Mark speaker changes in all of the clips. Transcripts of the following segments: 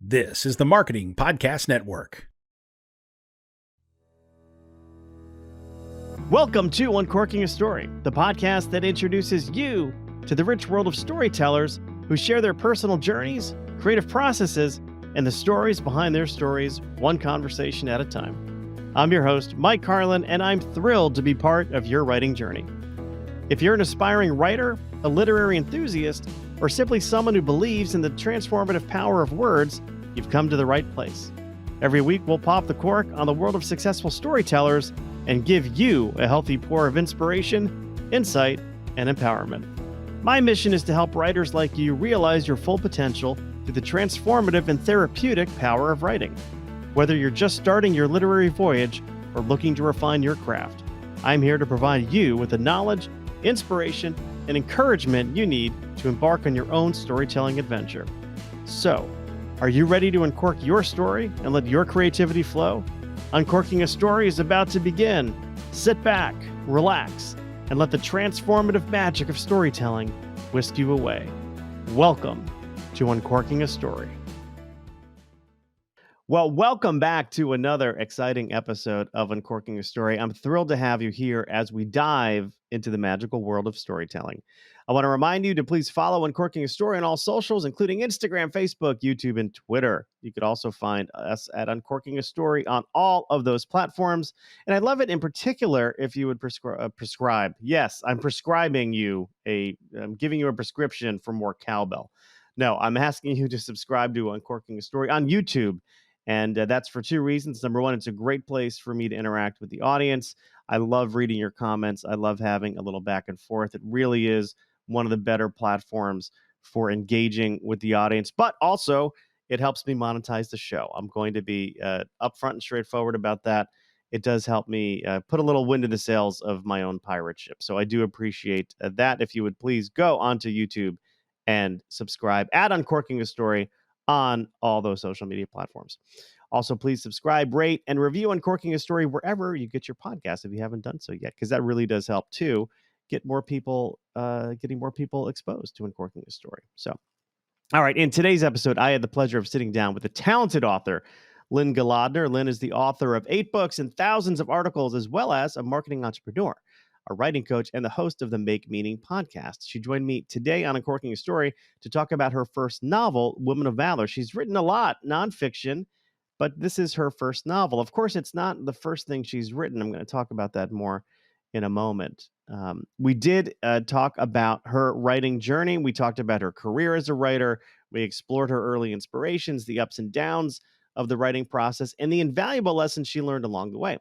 Speaker 1: This is the Marketing Podcast Network.
Speaker 2: Welcome to Uncorking a Story, the podcast that introduces you to the rich world of storytellers who share their personal journeys, creative processes, and the stories behind their stories, one conversation at a time. I'm your host, Mike Carlin, and I'm thrilled to be part of your writing journey. If you're an aspiring writer, a literary enthusiast, or simply someone who believes in the transformative power of words, you've come to the right place. Every week, we'll pop the cork on the world of successful storytellers and give you a healthy pour of inspiration, insight, and empowerment. My mission is to help writers like you realize your full potential through the transformative and therapeutic power of writing. Whether you're just starting your literary voyage or looking to refine your craft, I'm here to provide you with the knowledge, inspiration, and encouragement you need to embark on your own storytelling adventure. So, are you ready to uncork your story and let your creativity flow? Uncorking a Story is about to begin. Sit back, relax, and let the transformative magic of storytelling whisk you away. Welcome to Uncorking a Story. Well, welcome back to another exciting episode of Uncorking a Story. I'm thrilled to have you here as we dive into the magical world of storytelling. I want to remind you to please follow Uncorking a Story on all socials, including Instagram, Facebook, YouTube, and Twitter. You could also find us at Uncorking a Story on all of those platforms. And I'd love it in particular if you would prescribe. Yes, I'm prescribing you I'm giving you a prescription for more cowbell. No, I'm asking you to subscribe to Uncorking a Story on YouTube. And that's for two reasons. Number one, it's a great place for me to interact with the audience. I love reading your comments. I love having a little back and forth. It really is one of the better platforms for engaging with the audience, but also it helps me monetize the show. I'm going to be upfront and straightforward about that. It does help me put a little wind in the sails of my own pirate ship. So I do appreciate that. If you would please go onto YouTube and subscribe at Uncorking a Story on all those social media platforms. Also, please subscribe, rate, and review Uncorking a Story wherever you get your podcast if you haven't done so yet, because that really does help too, getting more people exposed to Uncorking a Story. So, all right, in today's episode, I had the pleasure of sitting down with the talented author, Lynne Golodner. Lynne is the author of 8 books and thousands of articles, as well as a marketing entrepreneur, a writing coach, and the host of the Make Meaning podcast. She joined me today on Uncorking a Story to talk about her first novel, Women of Valor. She's written a lot, nonfiction, but this is her first novel. Of course, it's not the first thing she's written. I'm going to talk about that more in a moment. We did talk about her writing journey. We talked about her career as a writer. We explored her early inspirations, the ups and downs of the writing process, and the invaluable lessons she learned along the way.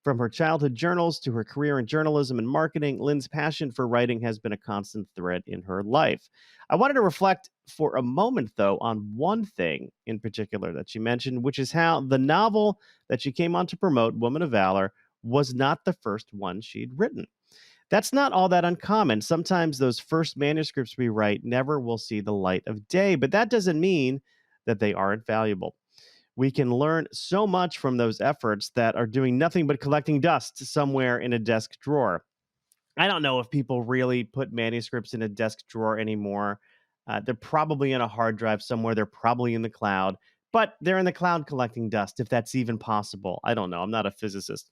Speaker 2: From her childhood journals to her career in journalism and marketing, Lynne's passion for writing has been a constant thread in her life. I wanted to reflect for a moment, though, on one thing in particular that she mentioned, which is how the novel that she came on to promote, Women of Valor, was not the first one she'd written. That's not all that uncommon. Sometimes those first manuscripts we write never will see the light of day, but that doesn't mean that they aren't valuable. We can learn so much from those efforts that are doing nothing but collecting dust somewhere in a desk drawer. I don't know if people really put manuscripts in a desk drawer anymore. They're probably in a hard drive somewhere. They're probably in the cloud, but they're in the cloud collecting dust, if that's even possible. I don't know. I'm not a physicist.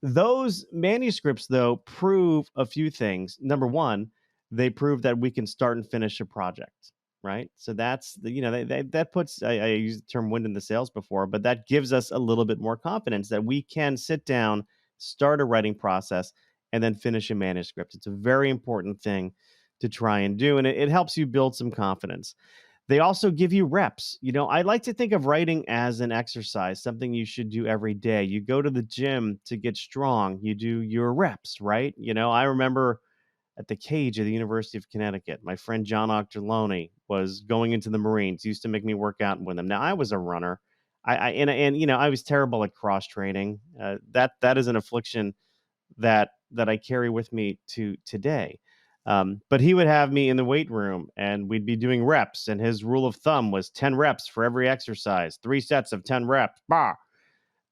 Speaker 2: Those manuscripts, though, prove a few things. Number one, they prove that we can start and finish a project. Right. So that's that puts, I used the term wind in the sails before, but that gives us a little bit more confidence that we can sit down, start a writing process, and then finish a manuscript. It's a very important thing to try and do, and it helps you build some confidence. They also give you reps. I like to think of writing as an exercise, something you should do every day. You go to the gym to get strong. You do your reps, right? I remember at the cage of the University of Connecticut, my friend John Octoloni was going into the Marines. He used to make me work out with him. Now, I was a runner. I was terrible at cross training. That is an affliction that I carry with me to today. But he would have me in the weight room and we'd be doing reps. And his rule of thumb was 10 reps for every exercise, 3 sets of 10 reps. Bah!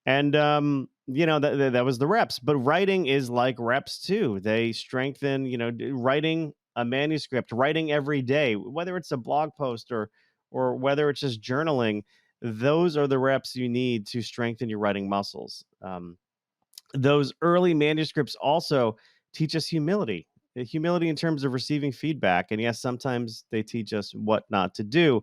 Speaker 2: And, that was the reps. But writing is like reps, too. They strengthen, writing a manuscript, writing every day, whether it's a blog post or or whether it's just journaling, those are the reps you need to strengthen your writing muscles. Those early manuscripts also teach us humility, humility in terms of receiving feedback. And yes, sometimes they teach us what not to do,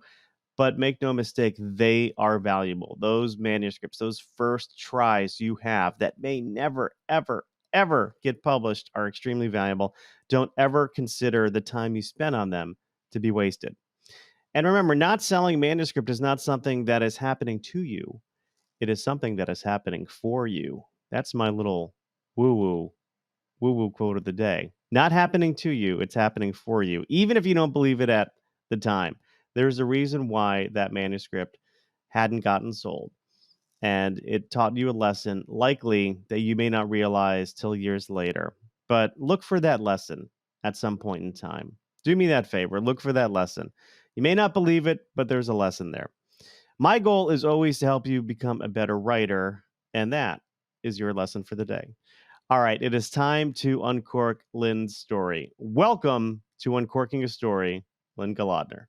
Speaker 2: but make no mistake, they are valuable. Those manuscripts, those first tries you have that may never, ever, ever get published are extremely valuable. Don't ever consider the time you spent on them to be wasted. And remember, not selling manuscript is not something that is happening to you. It is something that is happening for you. That's my little woo woo quote of the day. Not happening to you, it's happening for you. Even if you don't believe it at the time, there's a reason why that manuscript hadn't gotten sold. And it taught you a lesson, likely that you may not realize till years later. But look for that lesson at some point in time. Do me that favor. Look for that lesson. You may not believe it, but there's a lesson there. My goal is always to help you become a better writer, and that is your lesson for the day. All right, it is time to uncork Lynne's story. Welcome to Uncorking a Story, Lynne Golodner.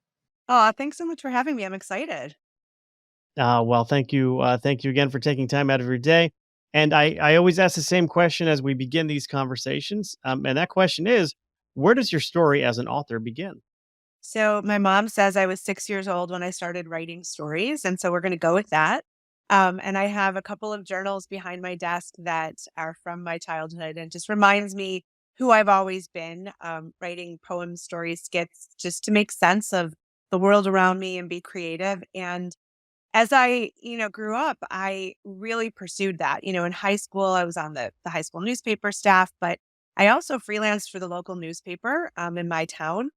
Speaker 3: Oh, thanks so much for having me. I'm excited.
Speaker 2: Well, thank you. Thank you again for taking time out of your day. And I always ask the same question as we begin these conversations. And that question is, where does your story as an author begin?
Speaker 3: So, my mom says I was 6 years old when I started writing stories. And so we're going to go with that. And I have a couple of journals behind my desk that are from my childhood and just reminds me who I've always been, writing poems, stories, skits, just to make sense of the world around me and be creative. And as I, grew up, I really pursued that. In high school, I was on the high school newspaper staff, but I also freelanced for the local newspaper in my town.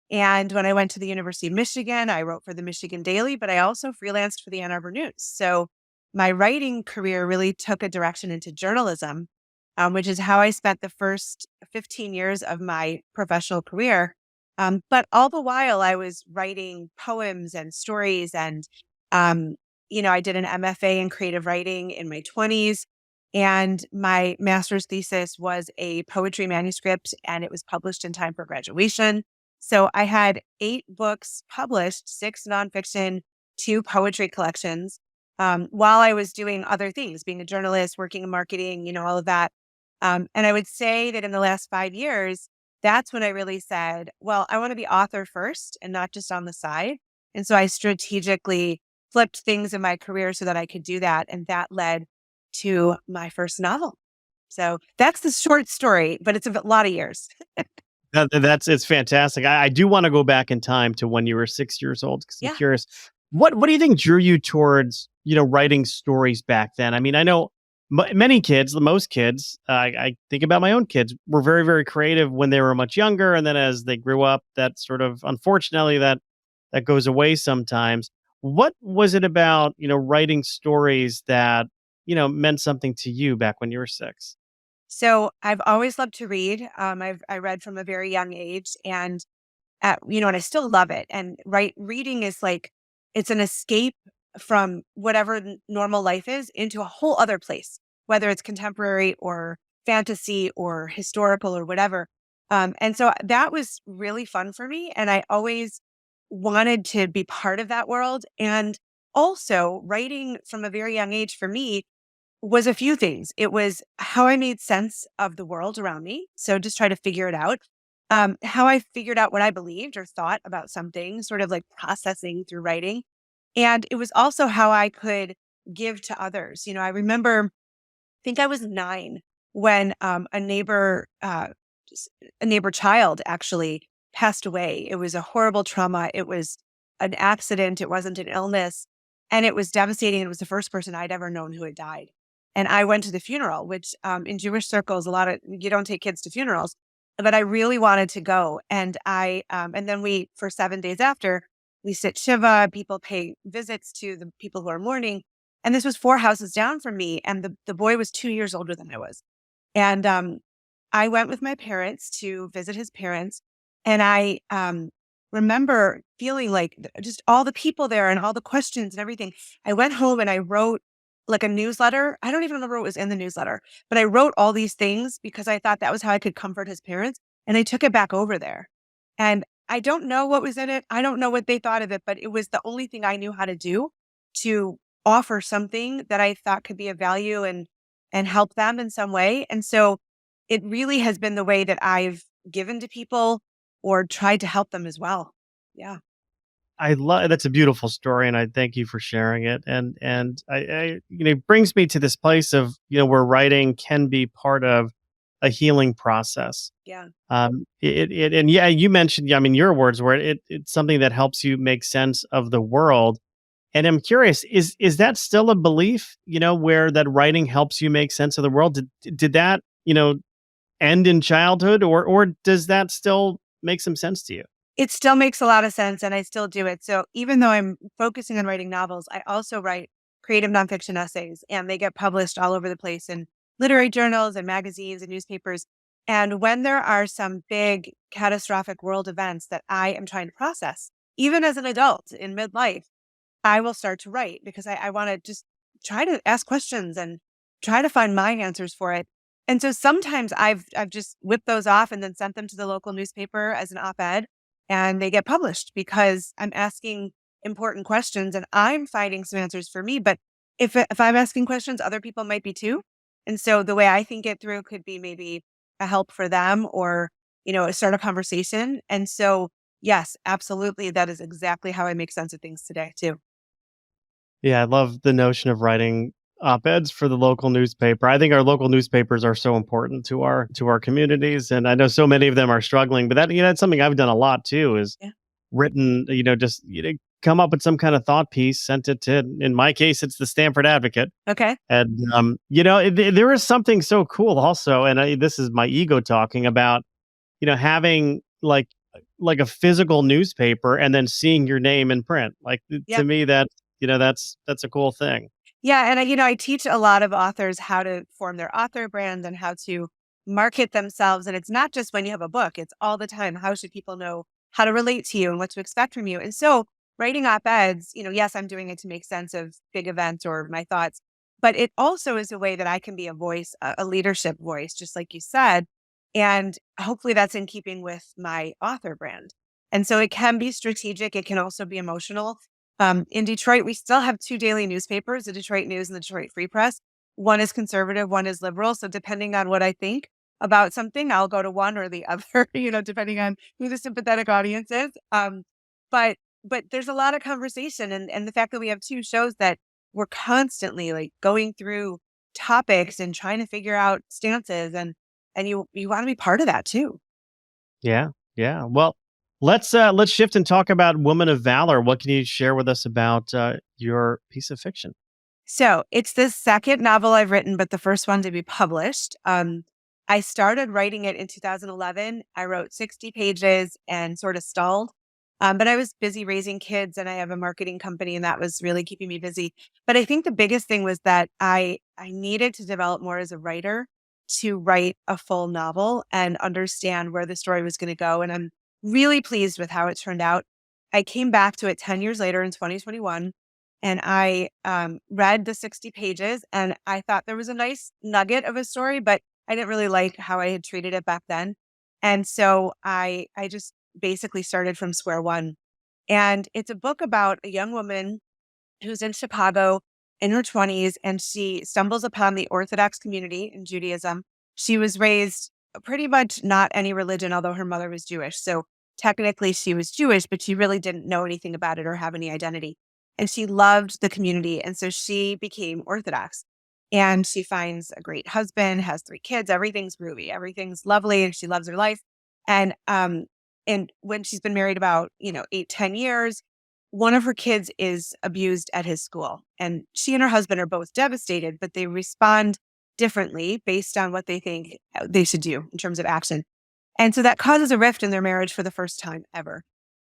Speaker 3: And when I went to the University of Michigan, I wrote for the Michigan Daily, but I also freelanced for the Ann Arbor News. So my writing career really took a direction into journalism, which is how I spent the first 15 years of my professional career. But all the while, I was writing poems and stories. And, I did an MFA in creative writing in my 20s. And my master's thesis was a poetry manuscript, and it was published in time for graduation. So I had 8 books published, 6 nonfiction, 2 poetry collections, while I was doing other things, being a journalist, working in marketing, all of that. And I would say that in the last 5 years, that's when I really said, well, I want to be author first and not just on the side. And so I strategically flipped things in my career so that I could do that. And that led to my first novel. So that's the short story, but it's a lot of years.
Speaker 2: It's fantastic. I do want to go back in time to when you were 6 years old because I'm
Speaker 3: Yeah.
Speaker 2: curious. What do you think drew you towards writing stories back then? I mean, I know many kids, most kids. I think about my own kids were very very creative when they were much younger, and then as they grew up, that sort of unfortunately that goes away sometimes. What was it about writing stories that meant something to you back when you were 6?
Speaker 3: So I've always loved to read. I read from a very young age, and and I still love it. And reading is like it's an escape from whatever normal life is into a whole other place, whether it's contemporary or fantasy or historical or whatever. And so that was really fun for me, and I always wanted to be part of that world. And also, writing from a very young age for me was a few things. It was how I made sense of the world around me. So just try to figure it out. How I figured out what I believed or thought about something, sort of like processing through writing. And it was also how I could give to others. I remember, I think I was 9 when a neighbor child actually passed away. It was a horrible trauma. It was an accident. It wasn't an illness. And it was devastating. It was the first person I'd ever known who had died. And I went to the funeral, which in Jewish circles, you don't take kids to funerals, but I really wanted to go. And and then for 7 days after, we sit Shiva, people pay visits to the people who are mourning. And this was 4 houses down from me. And the boy was 2 years older than I was. And I went with my parents to visit his parents. And I remember feeling like just all the people there and all the questions and everything. I went home and I wrote like a newsletter. I don't even remember what was in the newsletter, but I wrote all these things because I thought that was how I could comfort his parents. And I took it back over there. And I don't know what was in it. I don't know what they thought of it, but it was the only thing I knew how to do to offer something that I thought could be of value and help them in some way. And so it really has been the way that I've given to people or tried to help them as well. Yeah.
Speaker 2: I love that's a beautiful story, and I thank you for sharing it. And it brings me to this place of where writing can be part of a healing process.
Speaker 3: Yeah.
Speaker 2: And yeah, you mentioned, I mean, your words were it's something that helps you make sense of the world. And I'm curious, is that still a belief? Where that writing helps you make sense of the world? Did that end in childhood, or does that still make some sense to you?
Speaker 3: It still makes a lot of sense and I still do it. So even though I'm focusing on writing novels, I also write creative nonfiction essays and they get published all over the place in literary journals and magazines and newspapers. And when there are some big catastrophic world events that I am trying to process, even as an adult in midlife, I will start to write because I want to just try to ask questions and try to find my answers for it. And so sometimes I've just whipped those off and then sent them to the local newspaper as an op-ed and they get published because I'm asking important questions and I'm finding some answers for me. But if I'm asking questions, other people might be too. And so the way I think it through could be maybe a help for them or, start a conversation. And so, yes, absolutely. That is exactly how I make sense of things today too.
Speaker 2: Yeah, I love the notion of writing op-eds for the local newspaper. I think our local newspapers are so important to our communities, and I know so many of them are struggling. But that's something I've done a lot too. Is
Speaker 3: Yeah.
Speaker 2: written, just come up with some kind of thought piece, sent it to. In my case, it's the Stanford Advocate,
Speaker 3: Okay.
Speaker 2: and there is something so cool also, and this is my ego talking about, having like a physical newspaper and then seeing your name in print. Like
Speaker 3: Yeah.
Speaker 2: to me, that's a cool thing.
Speaker 3: Yeah, and I teach a lot of authors how to form their author brand and how to market themselves. And it's not just when you have a book, it's all the time. How should people know how to relate to you and what to expect from you? And so writing op-eds, yes, I'm doing it to make sense of big events or my thoughts, but it also is a way that I can be a voice, a leadership voice, just like you said. And hopefully that's in keeping with my author brand. And so it can be strategic. It can also be emotional. In Detroit, we still have two daily newspapers, the Detroit News and the Detroit Free Press. One is conservative, one is liberal. So depending on what I think about something, I'll go to one or the other, depending on who the sympathetic audience is. But but there's a lot of conversation and the fact that we have two shows that we're constantly like going through topics and trying to figure out stances and you want to be part of that too.
Speaker 2: Yeah, yeah. Well, let's shift and talk about Woman of Valor. What can you share with us about your piece of fiction?
Speaker 3: So it's the second novel I've written, but the first one to be published. I started writing it in 2011. I wrote 60 pages and sort of stalled. But I was busy raising kids and I have a marketing company and that was really keeping me busy. But I think the biggest thing was that I needed to develop more as a writer to write a full novel and understand where the story was going to go. And I'm really pleased with how it turned out. I came back to it 10 years later in 2021 and I read the 60 pages and I thought there was a nice nugget of a story, but I didn't really like how I had treated it back then. And so I just basically started from square one. And it's a book about a young woman who's in Chicago in her 20s and she stumbles upon the Orthodox community in Judaism. She was raised pretty much not any religion, although her mother was Jewish. So technically she was Jewish, but she really didn't know anything about it or have any identity. And she loved the community. And so she became Orthodox. And she finds a great husband, has three kids, everything's groovy, everything's lovely, and she loves her life. And when she's been married about, 8, 10 years, one of her kids is abused at his school. And she and her husband are both devastated, but they respond differently based on what they think they should do in terms of action. And so that causes a rift in their marriage for the first time ever.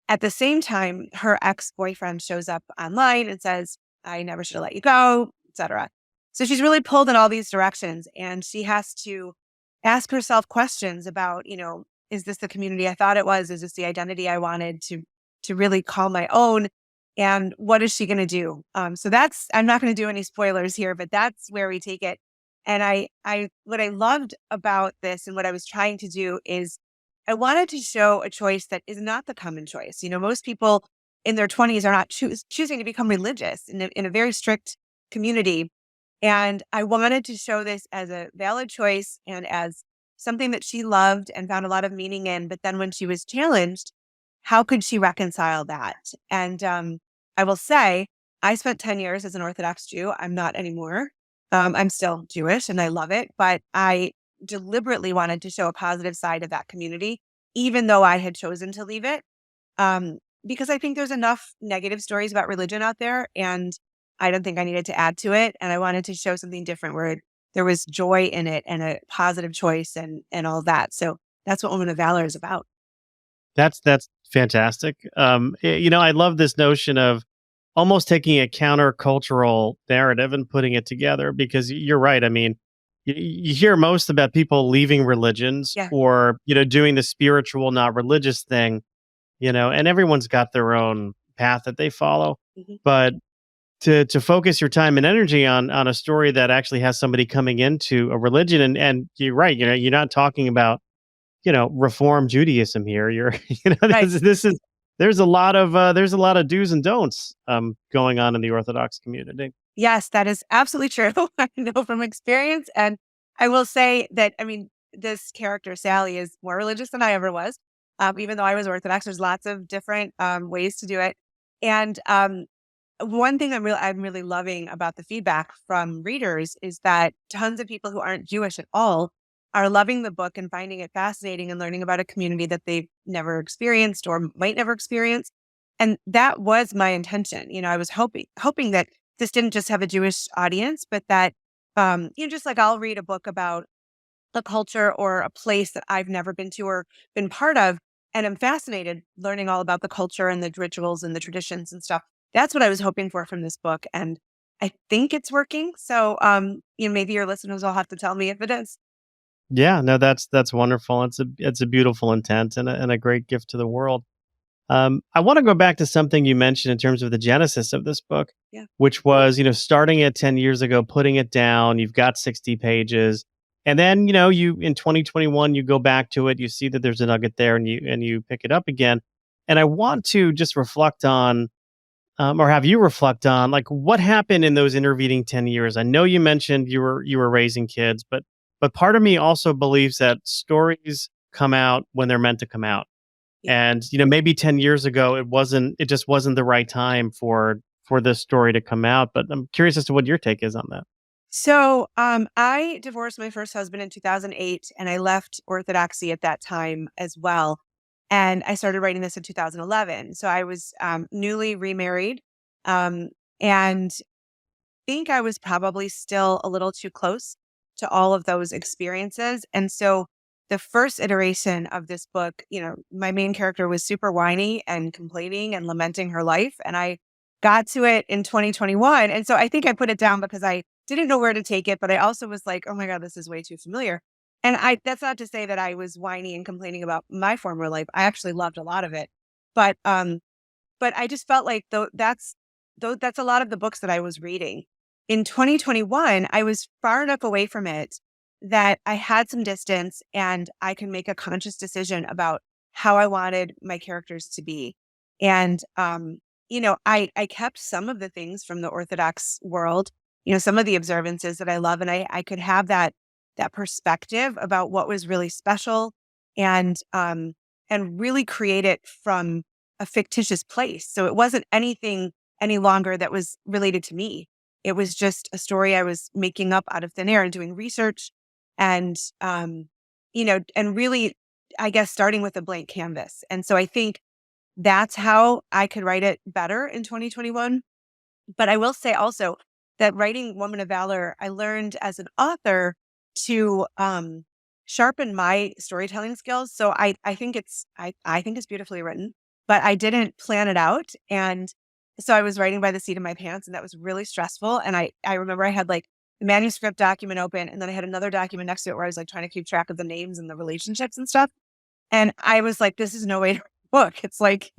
Speaker 3: At the same time, her ex-boyfriend shows up online and says, I never should have let you go, etc. So she's really pulled in all these directions and she has to ask herself questions about, is this the community I thought it was? Is this the identity I wanted to really call my own? And what is she going to do? So I'm not going to do any spoilers here, but that's where we take it. And what I loved about this and what I was trying to do is I wanted to show a choice that is not the common choice. Most people in their 20s are not choosing to become religious in a very strict community. And I wanted to show this as a valid choice and as something that she loved and found a lot of meaning in. But then when she was challenged, how could she reconcile that? And I will say, I spent 10 years as an Orthodox Jew. I'm not anymore. I'm still Jewish and I love it, but I deliberately wanted to show a positive side of that community, even though I had chosen to leave it. Um, because I think there's enough negative stories about religion out there, and I don't think I needed to add to it. And I wanted to show something different where there was joy in it and a positive choice and all that. So that's what Woman of Valor is about.
Speaker 2: That's fantastic. I love this notion of almost taking a countercultural narrative and putting it together because you're right. I mean, you hear most about people leaving religions
Speaker 3: Yeah.
Speaker 2: or, doing the spiritual, not religious thing, and everyone's got their own path that they follow.
Speaker 3: Mhm.
Speaker 2: But to focus your time and energy on a story that actually has somebody coming into a religion and you're right, you're not talking about Reform Judaism here. You're,
Speaker 3: Right.
Speaker 2: this is there's a lot of do's and don'ts going on in the Orthodox community.
Speaker 3: Yes, that is absolutely true. I know from experience. And I will say that, this character, Sally, is more religious than I ever was. Even though I was Orthodox, there's lots of different ways to do it. And one thing I'm really loving about the feedback from readers is that tons of people who aren't Jewish at all are loving the book and finding it fascinating and learning about a community that they've never experienced or might never experience. And that was my intention. I was hoping that this didn't just have a Jewish audience, but that just like I'll read a book about a culture or a place that I've never been to or been part of, and I'm fascinated learning all about the culture and the rituals and the traditions and stuff. That's what I was hoping for from this book, and I think it's working. So, maybe your listeners will have to tell me if it is.
Speaker 2: Yeah, no, that's wonderful. It's a beautiful intent and a great gift to the world. I want to go back to something you mentioned in terms of the genesis of this book,
Speaker 3: Yeah.
Speaker 2: which was, starting it 10 years ago, putting it down, you've got 60 pages. And then, you in 2021, you go back to it, you see that there's a nugget there and you pick it up again. And I want to just reflect on, or have you reflect on like what happened in those intervening 10 years. I know you mentioned you were raising kids, but part of me also believes that stories come out when they're meant to come out.
Speaker 3: Yeah.
Speaker 2: And maybe 10 years ago it just wasn't the right time for this story to come out, but I'm curious as to what your take is on that.
Speaker 3: So, I divorced my first husband in 2008, and I left Orthodoxy at that time as well. And I started writing this in 2011. So I was newly remarried, um, and think I was probably still a little too close to all of those experiences. And so the first iteration of this book, my main character was super whiny and complaining and lamenting her life. And I got to it in 2021. And so I think I put it down because I didn't know where to take it, but I also was like, oh my God, this is way too familiar. And that's not to say that I was whiny and complaining about my former life. I actually loved a lot of it. But I just felt like that's a lot of the books that I was reading. In 2021, I was far enough away from it that I had some distance and I can make a conscious decision about how I wanted my characters to be. And I kept some of the things from the Orthodox world, some of the observances that I love, and I could have that perspective about what was really special and really create it from a fictitious place. So it wasn't anything any longer that was related to me. It was just a story I was making up out of thin air and doing research and, and really, I guess, starting with a blank canvas. And so I think that's how I could write it better in 2021. But I will say also that writing Woman of Valor, I learned as an author to sharpen my storytelling skills. So I think I think it's beautifully written, but I didn't plan it out. And so I was writing by the seat of my pants, and that was really stressful. And I remember I had like the manuscript document open, and then I had another document next to it where I was like trying to keep track of the names and the relationships and stuff. And I was like, this is no way to write a book. It's like,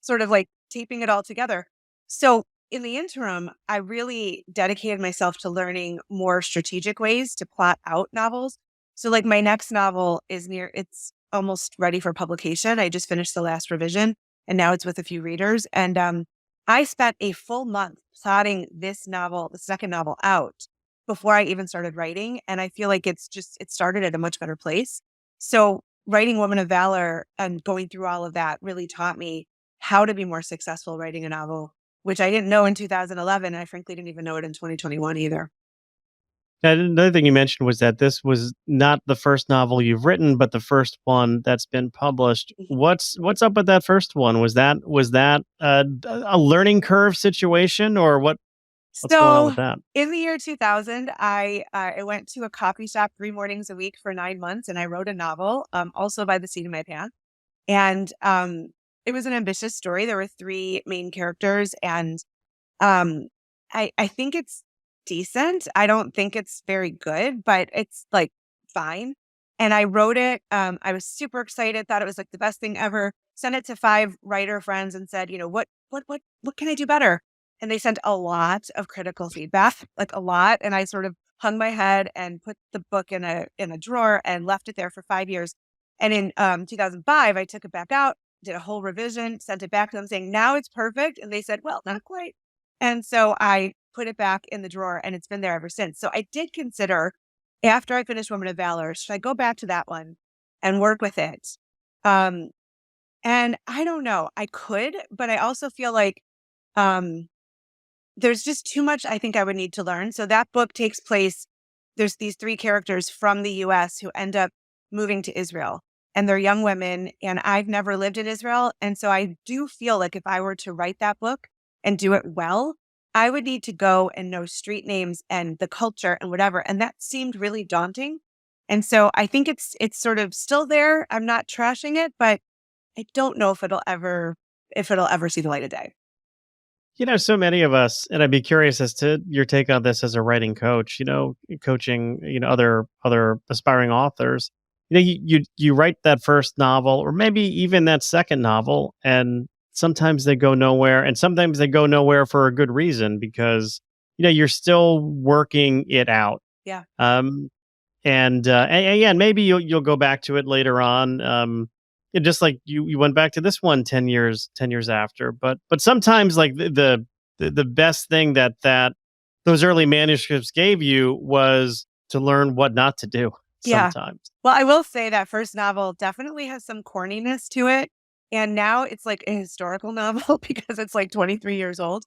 Speaker 3: sort of like taping it all together. So in the interim, I really dedicated myself to learning more strategic ways to plot out novels. So like my next novel is almost ready for publication. I just finished the last revision and now it's with a few readers. And I spent a full month plotting this novel, the second novel, out before I even started writing. And I feel like it started at a much better place. So writing Woman of Valor and going through all of that really taught me how to be more successful writing a novel, which I didn't know in 2011. And I frankly didn't even know it in 2021 either.
Speaker 2: And another thing you mentioned was that this was not the first novel you've written, but the first one that's been published. What's up with that first one? Was that a learning curve situation, or what's going on
Speaker 3: So
Speaker 2: with that?
Speaker 3: in the year 2000, I went to a coffee shop 3 mornings a week for 9 months, and I wrote a novel, also by the seat of my pants. And it was an ambitious story. There were 3 main characters, and I think it's decent. I don't think it's very good, but it's like fine. And I wrote it. I was super excited, thought it was like the best thing ever. Sent it to 5 writer friends and said, what can I do better? And they sent a lot of critical feedback, like a lot. And I sort of hung my head and put the book in a drawer and left it there for 5 years. And in 2005, I took it back out, did a whole revision, sent it back to them saying, now it's perfect. And they said, well, not quite. And so I put it back in the drawer and it's been there ever since. So I did consider, after I finished Woman of Valor, should I go back to that one and work with it? Um, and I don't know, I could, but I also feel like um, there's just too much I think I would need to learn. So that book takes place, there's these 3 characters from the US who end up moving to Israel, and they're young women. And I've never lived in Israel. And so I do feel like if I were to write that book and do it well, I would need to go and know street names and the culture and whatever. And that seemed really daunting. And so I think it's sort of still there. I'm not trashing it, but I don't know if it'll ever see the light of day.
Speaker 2: So many of us, and I'd be curious as to your take on this as a writing coach, coaching, other aspiring authors. You write that first novel or maybe even that second novel, and sometimes they go nowhere, and sometimes they go nowhere for a good reason because you're still working it out.
Speaker 3: Yeah.
Speaker 2: And maybe you'll go back to it later on. Just like you went back to this one 10 years after, but sometimes like the best thing that those early manuscripts gave you was to learn what not to do
Speaker 3: Yeah.
Speaker 2: sometimes.
Speaker 3: Well, I will say that first novel definitely has some corniness to it. And now it's like a historical novel because it's like 23 years old.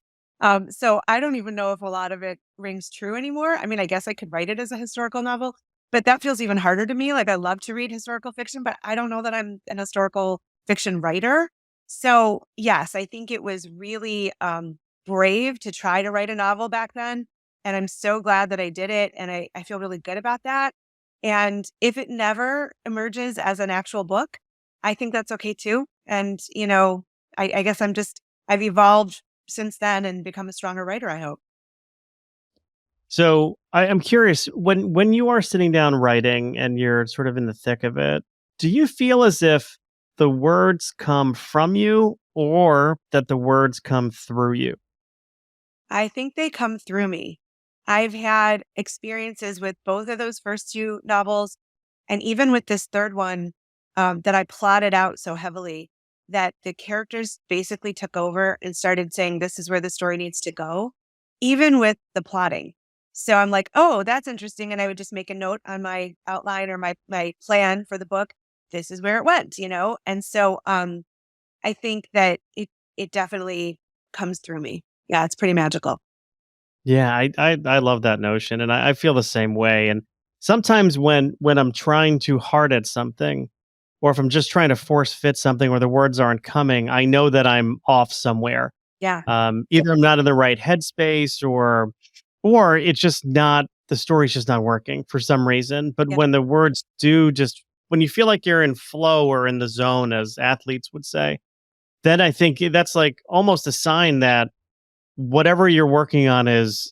Speaker 3: So I don't even know if a lot of it rings true anymore. I mean, I guess I could write it as a historical novel, but that feels even harder to me. Like I love to read historical fiction, but I don't know that I'm an historical fiction writer. So yes, I think it was really brave to try to write a novel back then. And I'm so glad that I did it. And I feel really good about that. And if it never emerges as an actual book, I think that's okay too. And, I guess I've evolved since then and become a stronger writer, I hope.
Speaker 2: So I'm curious, when you are sitting down writing and you're sort of in the thick of it, do you feel as if the words come from you or that the words come through you?
Speaker 3: I think they come through me. I've had experiences with both of those first 2 novels, and even with this third one, that I plotted out so heavily that the characters basically took over and started saying, this is where the story needs to go, even with the plotting. So I'm like, oh, that's interesting. And I would just make a note on my outline or my plan for the book. This is where it went, And so I think that it definitely comes through me. Yeah, it's pretty magical.
Speaker 2: Yeah, I love that notion, and I feel the same way. And sometimes when I'm trying too hard at something, or if I'm just trying to force fit something where the words aren't coming, I know that I'm off somewhere.
Speaker 3: Yeah.
Speaker 2: Either I'm not in the right headspace, or it's just not the story's just not working for some reason. But
Speaker 3: Yeah.
Speaker 2: when the words do just when you feel like you're in flow or in the zone, as athletes would say, then I think that's like almost a sign that whatever you're working on is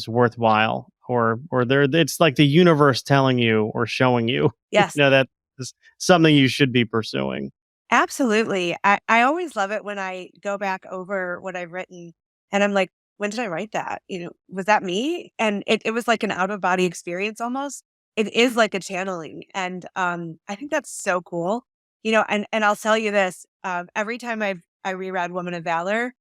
Speaker 2: worthwhile, or there it's like the universe telling you or showing you
Speaker 3: Yes.
Speaker 2: that is something you should be pursuing.
Speaker 3: Absolutely. I always love it when I go back over what I've written and I'm like, when did I write that? Was that me? And it was like an out of body experience almost. it is like a channeling. And I think that's so cool. And I'll tell you this, every time I reread Woman of Valor,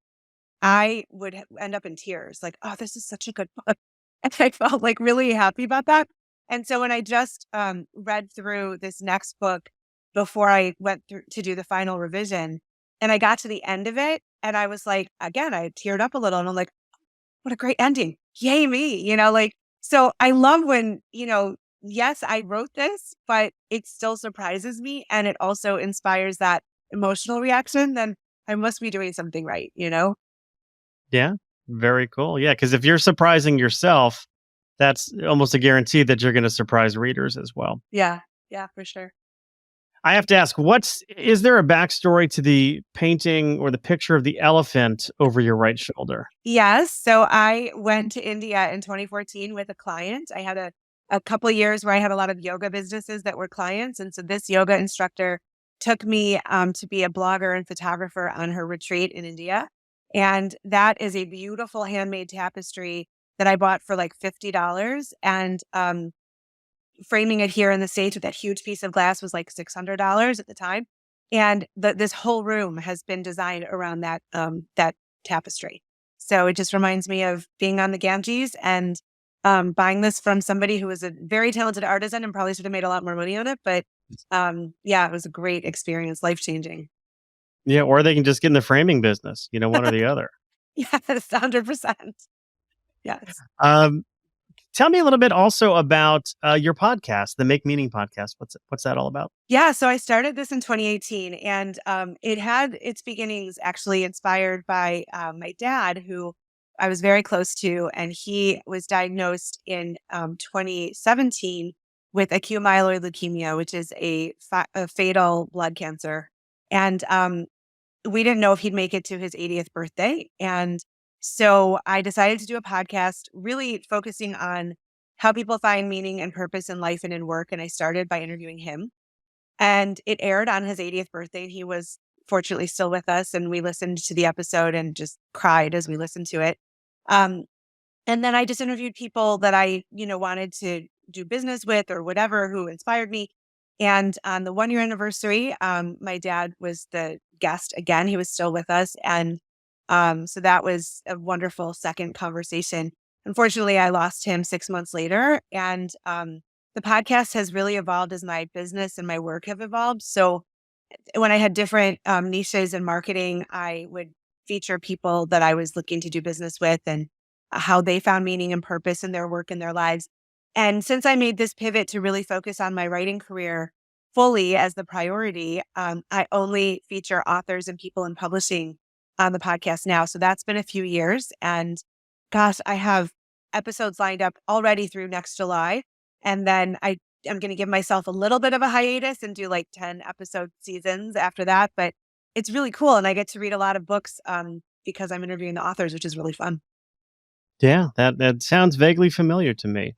Speaker 3: I would end up in tears, like, oh, this is such a good book. And I felt like really happy about that. And so when I just read through this next book before I went through to do the final revision, and I got to the end of it, and I was like, again, I teared up a little, and I'm like, what a great ending. Yay me. So I love when, yes, I wrote this, but it still surprises me. And it also inspires that emotional reaction. Then I must be doing something right?
Speaker 2: Yeah, very cool. Yeah, because if you're surprising yourself, that's almost a guarantee that you're going to surprise readers as well.
Speaker 3: Yeah. Yeah, for sure.
Speaker 2: I have to ask, is there a backstory to the painting or the picture of the elephant over your right shoulder?
Speaker 3: Yes. So I went to India in 2014 with a client. I had a couple of years where I had a lot of yoga businesses that were clients. And so this yoga instructor took me to be a blogger and photographer on her retreat in India. And that is a beautiful handmade tapestry that I bought for like $50. And framing it here in the States with that huge piece of glass was like $600 at the time. And this whole room has been designed around that tapestry. So it just reminds me of being on the Ganges and buying this from somebody who was a very talented artisan and probably should have made a lot more money on it. But yeah, it was a great experience, life-changing.
Speaker 2: Yeah, or they can just get in the framing business, one or the other.
Speaker 3: Yes, 100%. Yes.
Speaker 2: Tell me a little bit also about your podcast, the Make Meaning podcast. What's that all about?
Speaker 3: Yeah, so I started this in 2018, and it had its beginnings actually inspired by my dad, who I was very close to, and he was diagnosed in 2017 with acute myeloid leukemia, which is a fatal blood cancer. And we didn't know if he'd make it to his 80th birthday. And so I decided to do a podcast really focusing on how people find meaning and purpose in life and in work. And I started by interviewing him. And it aired on his 80th birthday. And he was fortunately still with us. And we listened to the episode and just cried as we listened to it. And then I just interviewed people that I, wanted to do business with or whatever, who inspired me. And on the 1-year anniversary, my dad was the guest again. He was still with us. And so that was a wonderful second conversation. Unfortunately, I lost him 6 months later. And the podcast has really evolved as my business and my work have evolved. So when I had different niches in marketing, I would feature people that I was looking to do business with and how they found meaning and purpose in their work and their lives. And since I made this pivot to really focus on my writing career fully as the priority, I only feature authors and people in publishing on the podcast now. So that's been a few years. And gosh, I have episodes lined up already through next July. And then I'm going to give myself a little bit of a hiatus and do like 10 episode seasons after that. But it's really cool. And I get to read a lot of books because I'm interviewing the authors, which is really fun.
Speaker 2: Yeah, that sounds vaguely familiar to me.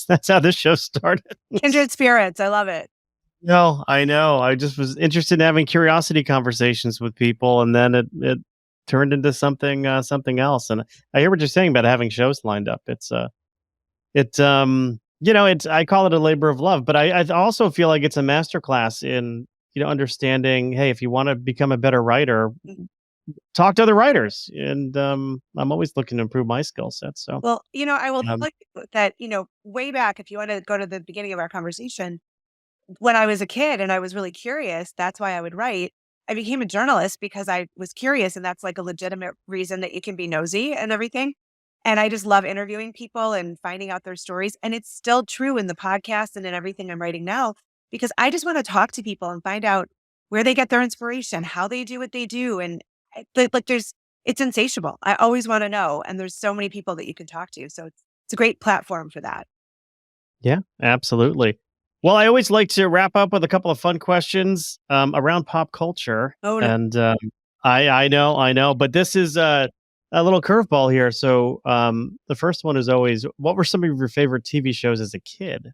Speaker 2: That's how this show started.
Speaker 3: Kindred spirits. I love it.
Speaker 2: No, I know. I just was interested in having curiosity conversations with people, and then it turned into something else. And I hear what you're saying about having shows lined up. It's I call it a labor of love, but I also feel like it's a masterclass in understanding. Hey, if you want to become a better writer, talk to other writers, and I'm always looking to improve my skill set. So,
Speaker 3: well, I will tell you that way back, if you want to go to the beginning of our conversation, when I was a kid and I was really curious, that's why I would write. I became a journalist because I was curious, and that's like a legitimate reason that you can be nosy and everything. And I just love interviewing people and finding out their stories. And it's still true in the podcast and in everything I'm writing now, because I just want to talk to people and find out where they get their inspiration, how they do what they do. And it's insatiable. I always want to know. And there's so many people that you can talk to. So it's a great platform for that.
Speaker 2: Yeah, absolutely. Well, I always like to wrap up with a couple of fun questions around pop culture.
Speaker 3: Oh, no.
Speaker 2: And I know, but this is a little curveball here. So the first one is always, what were some of your favorite TV shows as a kid?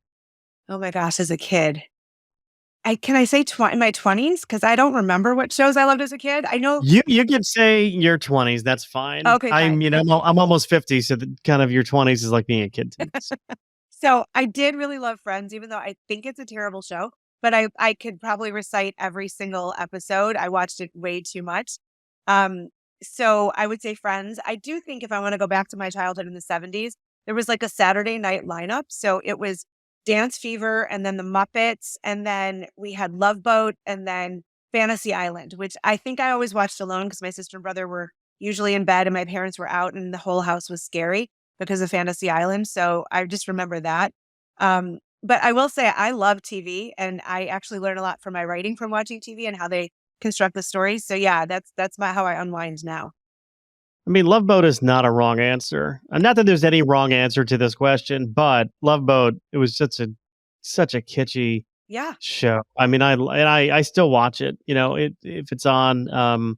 Speaker 3: Oh my gosh, as a kid. Can I say in my 20s? Because I don't remember what shows I loved as a kid. I know
Speaker 2: you could say your 20s. That's fine.
Speaker 3: Okay, fine.
Speaker 2: I'm almost 50, so kind of your 20s is like being a kid to me.
Speaker 3: So I did really love Friends, even though I think it's a terrible show. But I could probably recite every single episode. I watched it way too much. Um, so I would say Friends. I do think if I want to go back to my childhood in the 70s, there was like a Saturday night lineup. So it was Dance Fever and then the Muppets. And then we had Love Boat and then Fantasy Island, which I think I always watched alone because my sister and brother were usually in bed and my parents were out and the whole house was scary because of Fantasy Island. So I just remember that. But I will say I love TV and I actually learn a lot from my writing from watching TV and how they construct the stories. So yeah, that's how I unwind now.
Speaker 2: I mean, Love Boat is not a wrong answer. Not that there's any wrong answer to this question, but Love Boat, it was such a kitschy
Speaker 3: Yeah.
Speaker 2: show. I mean, I still watch it. If it's on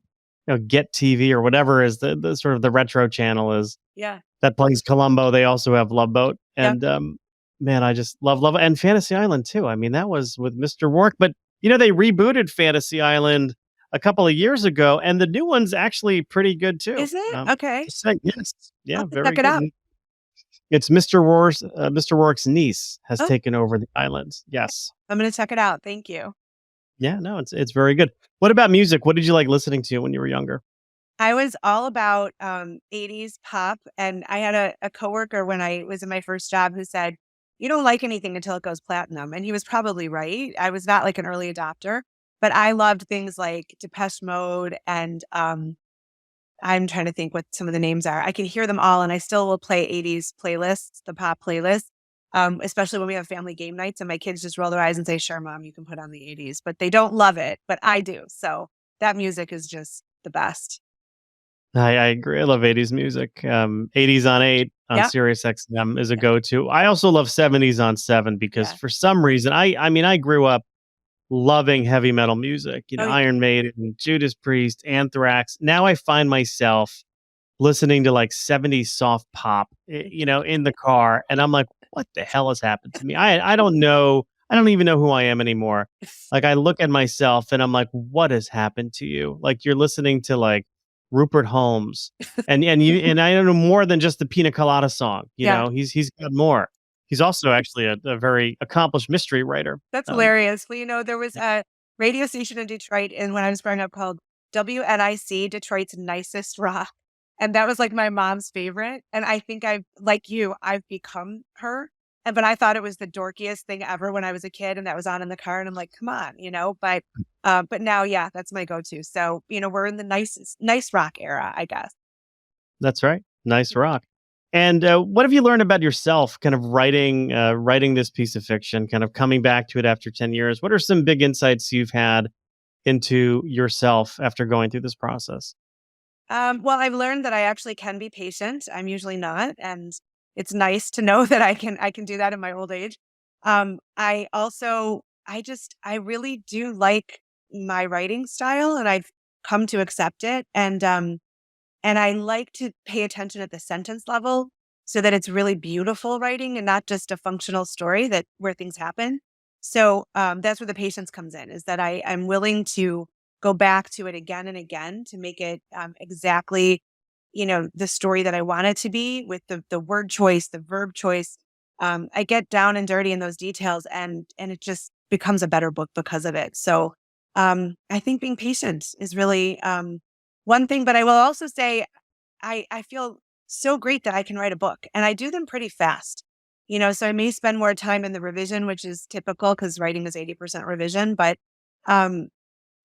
Speaker 2: Get TV or whatever is the sort of the retro channel is
Speaker 3: Yeah.
Speaker 2: that plays Columbo. They also have Love Boat,
Speaker 3: Yep.
Speaker 2: and man, I just love and Fantasy Island too. I mean, that was with Mr. Rourke, but they rebooted Fantasy Island a couple of years ago, and the new one's actually pretty good too.
Speaker 3: Is it? Okay.
Speaker 2: Just saying, yes,
Speaker 3: I'll
Speaker 2: yeah,
Speaker 3: have to
Speaker 2: very
Speaker 3: check it
Speaker 2: good.
Speaker 3: out.
Speaker 2: And it's Mr. Rourke's niece has
Speaker 3: Oh.
Speaker 2: taken over the island. Yes,
Speaker 3: I'm going to check it out. Thank you.
Speaker 2: yeah, no, it's very good. What about music? What did you like listening to when you were younger?
Speaker 3: I was all about 80s pop. And I had a coworker when I was in my first job who said, you don't like anything until it goes platinum. And he was probably right. I was not like an early adopter, but I loved things like Depeche Mode and I'm trying to think what some of the names are. I can hear them all and I still will play 80s playlists, the pop playlist. Especially when we have family game nights and my kids just roll their eyes and say, sure, mom, you can put on the 80s, but they don't love it, but I do. So that music is just the best.
Speaker 2: I agree. I love 80s music. 80s on 8 on
Speaker 3: Yeah.
Speaker 2: Sirius XM is a go-to. I also love 70s on 7 because
Speaker 3: Yeah.
Speaker 2: for some reason, I mean, I grew up loving heavy metal music,
Speaker 3: Oh, yeah.
Speaker 2: Iron Maiden, Judas Priest, Anthrax. Now I find myself listening to like 70s soft pop, in the car. And I'm like, what the hell has happened to me? I don't know. I don't even know who I am anymore. Like I look at myself and I'm like, what has happened to you? Like you're listening to like Rupert Holmes and I don't know more than just the Pina Colada song.
Speaker 3: Yeah.
Speaker 2: He's got more. He's also actually a very accomplished mystery writer.
Speaker 3: That's hilarious. Well, there was a radio station in Detroit and when I was growing up called WNIC, Detroit's Nicest Rock. And that was like my mom's favorite. And I think I've become her. But I thought it was the dorkiest thing ever when I was a kid and that was on in the car. And I'm like, come on, but now, yeah, that's my go-to. So, we're in the nice rock era, I guess.
Speaker 2: That's right. Nice rock. And what have you learned about yourself, kind of writing this piece of fiction, kind of coming back to it after 10 years? What are some big insights you've had into yourself after going through this process?
Speaker 3: Well, I've learned that I actually can be patient. I'm usually not, and it's nice to know that I can do that in my old age. I also I really do like my writing style, and I've come to accept it. And I like to pay attention at the sentence level so that it's really beautiful writing and not just a functional story where things happen. So that's where the patience comes in, is that I'm willing to go back to it again and again to make it exactly, the story that I want it to be with the word choice, the verb choice. I get down and dirty in those details and it just becomes a better book because of it. So I think being patient is really one thing, but I will also say I feel so great that I can write a book and I do them pretty fast. So I may spend more time in the revision, which is typical because writing is 80% revision, but um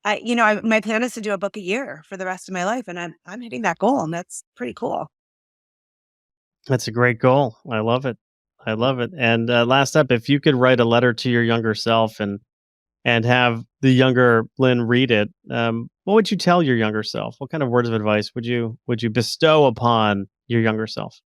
Speaker 3: my plan is to do a book a year for the rest of my life and I'm hitting that goal and that's pretty cool.
Speaker 2: That's a great goal. I love it. I love it. And last up, if you could write a letter to your younger self and have the younger Lynne read it, what would you tell your younger self? What kind of words of advice would you bestow upon your younger self?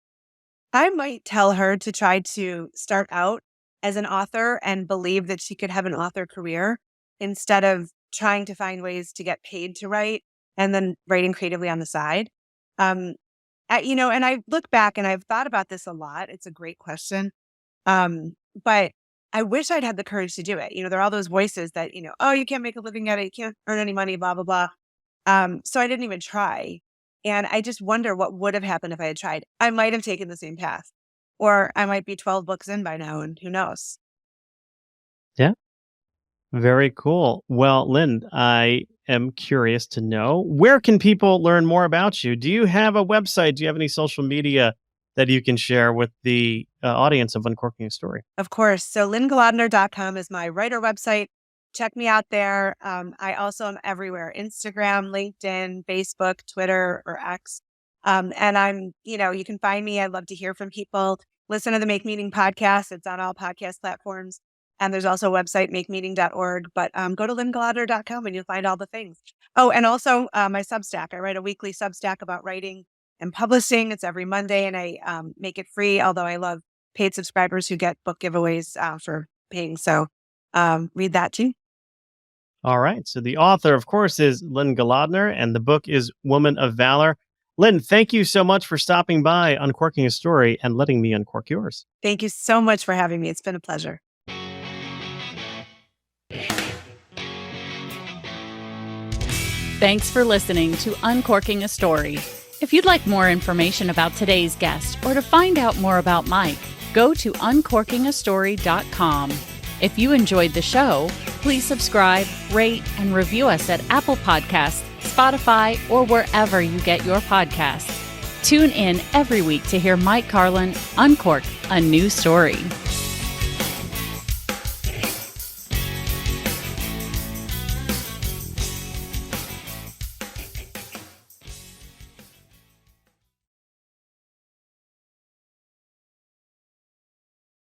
Speaker 3: I might tell her to try to start out as an author and believe that she could have an author career instead of trying to find ways to get paid to write and then writing creatively on the side. Um, and I look back and I've thought about this a lot. It's a great question. But I wish I'd had the courage to do it. There are all those voices that, oh, you can't make a living at it. You can't earn any money, blah, blah, blah. So I didn't even try. And I just wonder what would have happened if I had tried. I might have taken the same path. or I might be 12 books in by now, and who knows?
Speaker 2: Yeah. Very cool. Well, Lynne, I am curious to know, where can people learn more about you? Do you have a website? Do you have any social media that you can share with the audience of Uncorking a Story?
Speaker 3: Of course. So lynnegolodner.com is my writer website. Check me out there. I also am everywhere: Instagram, LinkedIn, Facebook, Twitter, or X. And I'm, you can find me. I'd love to hear from people. Listen to the Make Meaning podcast. It's on all podcast platforms. And there's also a website, makemeaning.org. But go to lynnegolodner.com and you'll find all the things. Oh, and also my Substack. I write a weekly Substack about writing and publishing. It's every Monday, and I make it free, although I love paid subscribers who get book giveaways for paying. So read that too.
Speaker 2: All right. So the author, of course, is Lynne Golodner, and the book is Woman of Valor. Lynne, thank you so much for stopping by Uncorking a Story and letting me uncork yours.
Speaker 3: Thank you so much for having me. It's been a pleasure.
Speaker 4: Thanks for listening to Uncorking a Story. If you'd like more information about today's guest or to find out more about Mike, go to uncorkingastory.com. If you enjoyed the show, please subscribe, rate, and review us at Apple Podcasts, Spotify, or wherever you get your podcasts. Tune in every week to hear Mike Carlin uncork a new story.